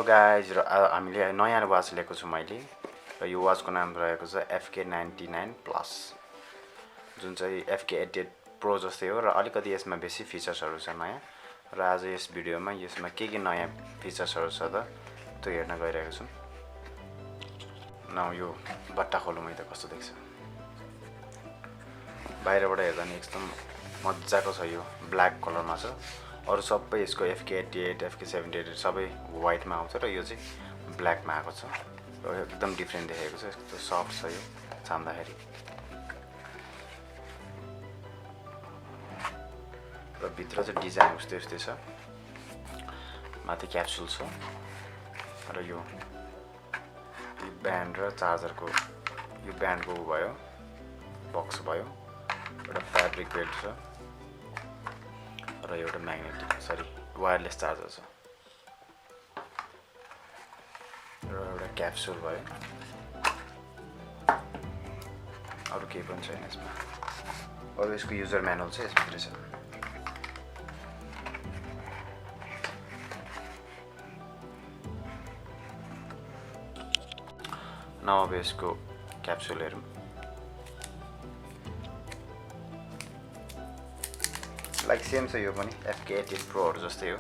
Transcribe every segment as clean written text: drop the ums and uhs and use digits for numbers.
Guys हामीले नयाँ watch लिएको छु मैले र यो वाचको नाम रहेको छ Fk99 Plus जुन चाहिँ Fk88 Pro जस्तै हो र अलिकति यसमा बेसी फिचर्सहरु छ नयाँ र आज यस भिडियोमा यसमा के नयाँ फिचर्सहरु छ त त्यो हेर्न गइरहेको छु। न यो बट्टा खोलौँ है त कस्तो देख्छ। बाहिरबाट हेर्दा नि एकदम मज्जाको छ। यो ब्ल्याक कलरमा छ। अरु सबै यसको Fk88 Fk78 सबै व्हाइटमा आउँछ र यो चाहिँ ब्ल्याकमा आएको छ र एकदम डिफरेन्ट देखेको छ। यस्तो सफ्ट छ यो छाम्दाखेरि र भित्र चाहिँ डिजाइन उस्तै उस्तै छ। माथि क्याप्सुल छ र यो ब्यान्ड र चार्जरको यो ब्यान्डको भयो बक्स भयो। एउटा फ्याब्रिक बेल्ट छ र एउटा म्याग्नेटिक वायरलेस चार्जर छ र एउटा क्याप्सुल भयो। अरु केही पनि छैन यसमा। अरु यसको युजर म्यानुअल चाहिँ यसभित्र छ। न अब यसको क्याप्सुल हेरौँ। लाइक सेम छ यो पनि Fk88 Pro हरु जस्तै हो।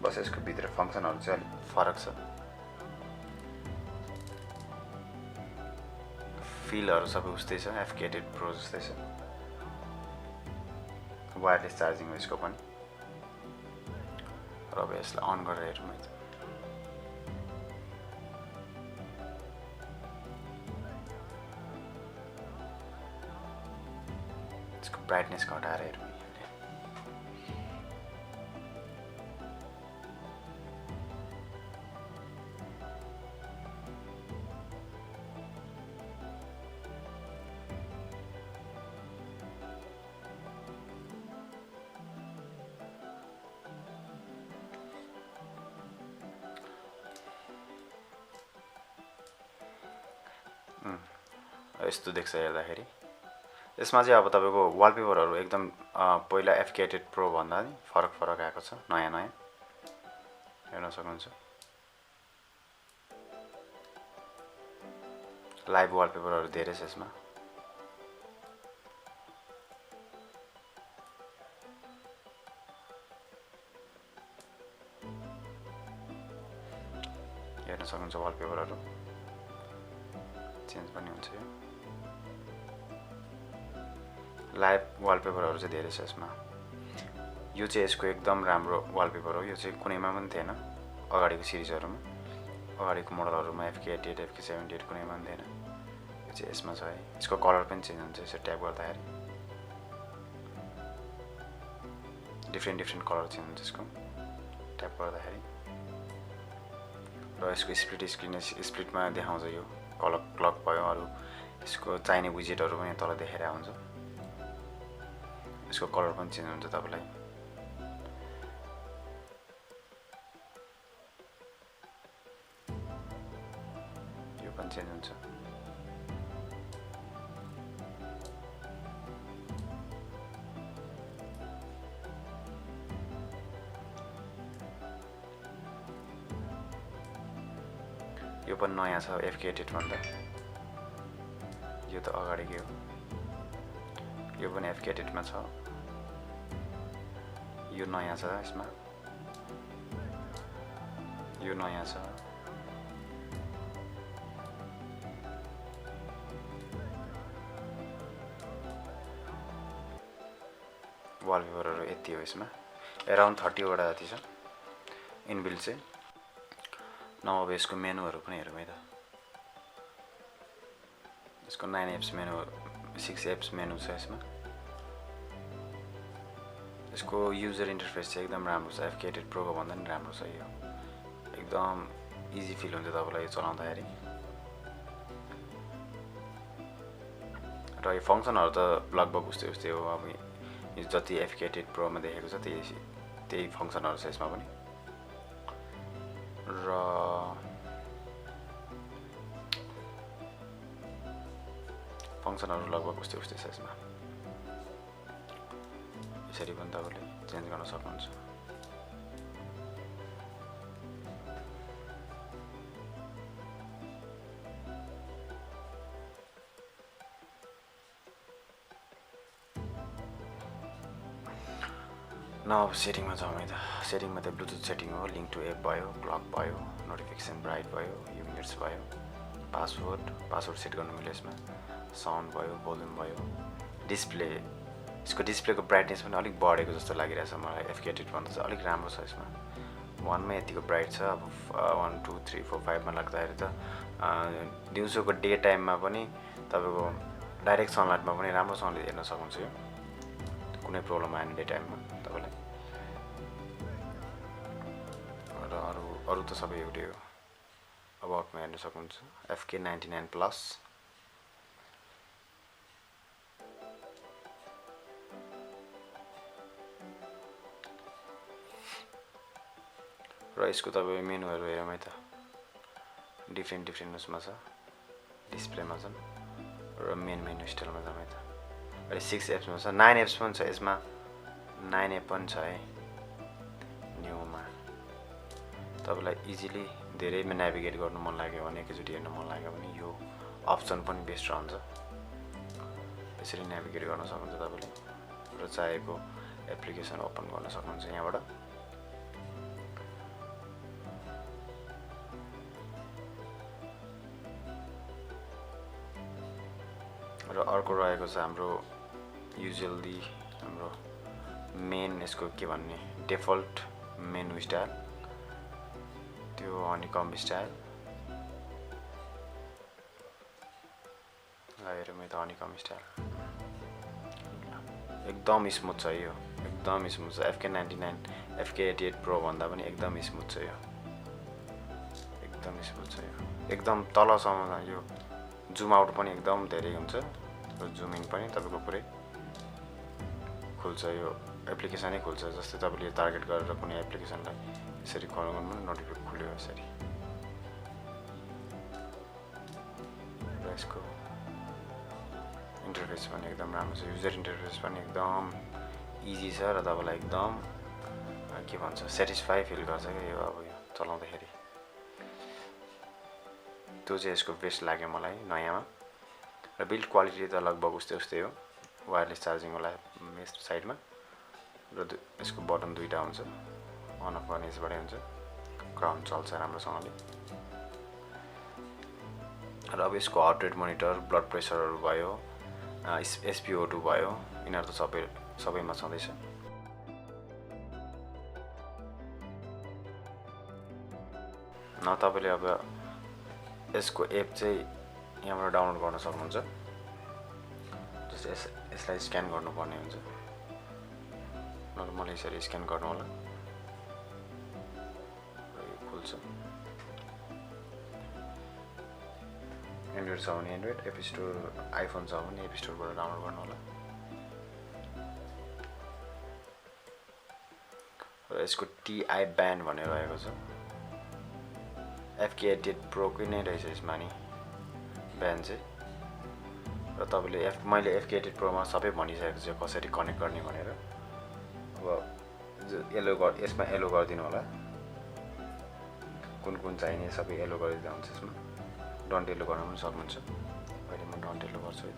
बस यसको भित्र फंक्सनहरु चाहिँ अलि फरक छ। फिलहरु सबै उस्तै छ Fk88 Pro जस्तै छ। वायरलेस चार्जिङ हो यसको पनि। र अब यसलाई अन गरेर हेरौँ है त। यसको ब्राइटनेस घटाएर हेरौँ। यस्तो देख्छ हेर्दाखेरि। यसमा चाहिँ अब तपाईको वालपेपरहरु एकदम पहिला Fk88 Pro भन्दा नि फरक आएको छ। नयाँ हेर्न सक्नुहुन्छ। लाइभ वालपेपरहरु धेरै छ यसमा। हेर्न सक्नुहुन्छ वालपेपरहरु चेन्ज पनि हुन्छ। यो लाइभ वालपेपरहरु चाहिँ धेरै छ यसमा। यो चाहिँ यसको एकदम राम्रो वालपेपर हो। यो चाहिँ कुनैमा पनि थिएन अगाडिको सिरिजहरुमा। अगाडिको मोडलहरुमा Fk88 Fk78 कुनैमा पनि थिएन। यो चाहिँ यसमा छ है। यसको कलर पनि चेन्ज हुन्छ यसो ट्याप गर्दाखेरि। डिफरेन्ट कलर चेन्ज हुन्छ यसको ट्याप गर्दाखेरि। र यसको स्प्लिटमा देखाउँछ यो कलर क्लक भयो। अरु यसको चाहिने विजेटहरु पनि तल देखाइरा हुन्छ। यसको कलर पनि चेन्ज हुन्छ तपाईलाई। यो पनि चेन्ज हुन्छ। यो पनि नयाँ छ Fk88 भन्दा। यो त अगाडिकै हो। यो पनि Fk88 मा छ। यो नयाँ छ यसमा। यो नयाँ छ। वालपेपरहरु यति हो यसमा। अराउन्ड 30 वटा जति छ इनबिल्ट चाहिँ। न अब यसको मेनुहरु पनि हेरौँ है त। यसको 9 एप्स मेनु 6 एप्स मेनु छ यसमा। यसको युजर इन्टरफेस चाहिँ एकदम राम्रो छ। Fk88 Pro को भन्दा नि राम्रो छ यो। एकदम इजी फिल हुन्छ तपाईलाई यो चलाउँदाखेरि। र यो फंक्सनहरु त लगभग उस्तै हो। अब यो जति Fk88 Pro मा देखेको छ त्यही फंक्सनहरु छ यसमा पनि। र फंक्सनहरु लगभग उस्तै छ यसमा। यसरी पनि तपाईले चेन्ज गर्न सक्नुहुन्छ। न अब सेटिङमा जाउँ है त सेटिङमा त ब्लुटुथ सेटिङ हो लिङ्क टु एप भयो क्लक भयो नोटिफिकेसन ब्राइट भयो युनिट्स भयो पासवर्ड सेट गर्नु मिल्यो यसमा साउन्ड भयो भोल्युम भयो डिस्प्ले यसको डिस्प्लेको ब्राइटनेस पनि अलिक बढेको जस्तो लागिरहेछ मलाई Fk88 भन्दा चाहिँ अलिक राम्रो छ यसमा 1 मा यतिको ब्राइट छ अब 1 2 3 4 5 मा लाग्दाखेरि त दिउँसोको डे टाइममा पनि तपाईको डाइरेक्ट सनलाइटमा पनि राम्रोसँगले हेर्न सक्नुहुन्छ यो कुनै प्रब्लम आएन डे टाइममा तपाईलाई र अरु त सबै एउटै हो अबाउटमा हेर्न सक्नुहुन्छ Fk99 Plus र यसको तपाईँ मेनुहरु हेरौँ है त डिफ्रेन्ट उसमा छ डिस्प्लेमा छ र मेन मेनु स्टाइलमा जाम है त अहिले 6 एप्स मा छ 9 एप्स पनि छ यसमा 9 एप पनि छ है न्यूमा तपाईलाई इजिली धेरैमा नेभिगेट गर्नु मन लाग्यो भने एकैचोटी हेर्न मन लाग्यो भने यो अप्सन पनि बेस्ट रहन्छ यसरी नेभिगेट गर्न सक्नुहुन्छ तपाईले र चाहेको एप्लिकेसन ओपन गर्न सक्नुहुन्छ यहाँबाट र अर्को रहेको छ हाम्रो युजुअली हाम्रो मेन यसको के भन्ने डिफल्ट मेनु स्टाइल त्यो हनीकम्ब स्टाइल हेरौँ है त हनीकम्ब स्टाइल एकदम स्मुथ छ यो एकदम स्मुथ छ Fk88 Pro भन्दा पनि एकदम स्मुथ छ यो एकदम स्मुथ छ यो एकदम तलसम्म यो जुम आउट पनि एकदम धेरै हुन्छ र जुम इन पनि तपाईको पुरै खुल्छ यो एप्लिकेसनै खुल्छ जस्तै तपाईले टार्गेट गरेर कुनै एप्लिकेसनलाई यसरी कल गर्नु नोटिफिकेसन खुल्यो यसरी र यसको इन्टरफेस पनि एकदम राम्रो छ युजर इन्टरफेस पनि एकदम इजी छ र तपाईलाई एकदम के भन्छ सेटिस्फाई फिल गर्छ के यो अब यो चलाउँदाखेरि त्यो चाहिँ यसको बेस्ट लाग्यो मलाई नयाँमा र बिल्ड क्वालिटी त लगभग उस्तै हो वायरलेस चार्जिङ वाला साइडमा र यसको बटन दुईटा हुन्छ अन अफ गर्ने यसबाटै हुन्छ क्राउन चल्छ राम्रोसँगले र अब यसको हार्ट रेट मोनिटर ब्लड प्रेसरहरु भयो SpO2 भयो यिनीहरु त सबैमा छँदैछ न तपाईले अब यसको एप चाहिँ यहाँबाट डाउनलोड गर्न सक्नुहुन्छ जस्तै यसलाई स्क्यान गर्नुपर्ने हुन्छ नर्मली यसरी स्क्यान गर्नु होला यो खुल्छ एन्ड्रोइड छ भने एन्ड्रोइड एप स्टोर आइफोन छ भने एप स्टोरबाट डाउनलोड गर्नु होला र यसको TI ब्यान्ड भनेर रहेको छ Fk88 Pro कै नै रहेछ यसमा नि ब्यान्ड चाहिँ र तपाईले मैले Fk88 Pro मा सबै भनिसकेको छु कसरी कनेक्ट गर्ने भनेर अब यसमा एलो गरिदिनु होला कुन चाहिने सबै एलो गरिदिँदा हुन्छ यसमा डन्ट एलो गर्न पनि सक्नुहुन्छ अहिले म डन्ट एलो गर्छु है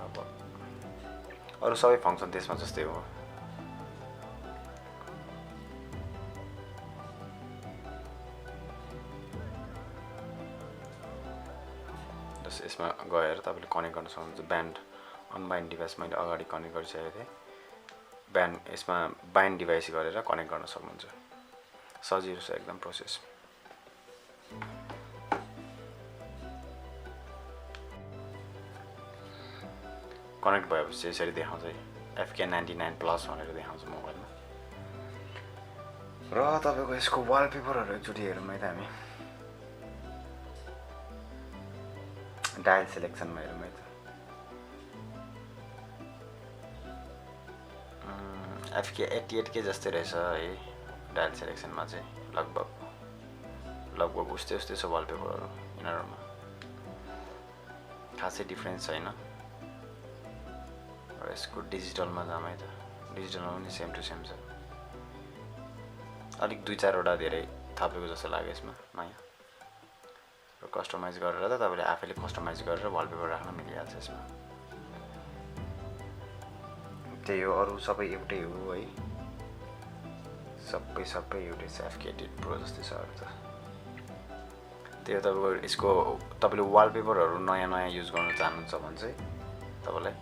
अब अरु सबै फंक्सन त्यसमा जस्तै हो यसमा गएर तपाईले कनेक्ट गर्न सक्नुहुन्छ ब्यान्ड अनबाइन्ड डिभाइस मैले अगाडि कनेक्ट गरिसकेको थिएँ ब्यान्ड यसमा बाइन्ड डिभाइस गरेर कनेक्ट गर्न सक्नुहुन्छ सजिलो छ एकदम प्रोसेस कनेक्ट भएपछि यसरी देखाउँछ Fk99 Plus भनेर देखाउँछ मोबाइलमा र तपाईको यसको वालपेपरहरु एकचोटी हेरौँ है त हामी डायल सिलेक्सनमा हेरौँ है त Fk88 के जस्तै रहेछ है डायल सिलेक्सनमा चाहिँ लगभग उस्तै छ वालपेपरहरु यिनीहरुमा खासै डिफरेन्स छैन र यसको डिजिटलमा जाम है त डिजिटलमा पनि सेम टु सेम छ अलिक 2-4 वटा धेरै थपेको जस्तो लाग्यो यसमा नयाँ र कस्टमाइज गरेर त तपाईले आफैले कस्टमाइज गरेर वालपेपर राख्न मिलिहाल्छ यसमा त्यही हो अरु सबै एउटै हो है सबै एउटै छ Fk88 Pro जस्तै छ अरु त त्यो तपाईको यसको तपाईले वालपेपरहरु नयाँ युज गर्न चाहनुहुन्छ भने चाहिँ तपाईलाई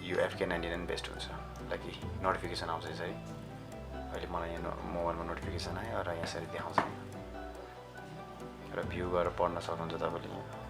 यो Fk99 बेस्ट हुन्छ लागि नोटिफिकेसन आउँछ यसरी अहिले मलाई यो मोबाइलमा नोटिफिकेसन आयो र यसरी देखाउँछ र भ्यू गरेर पढ्न सक्नुहुन्छ तपाईले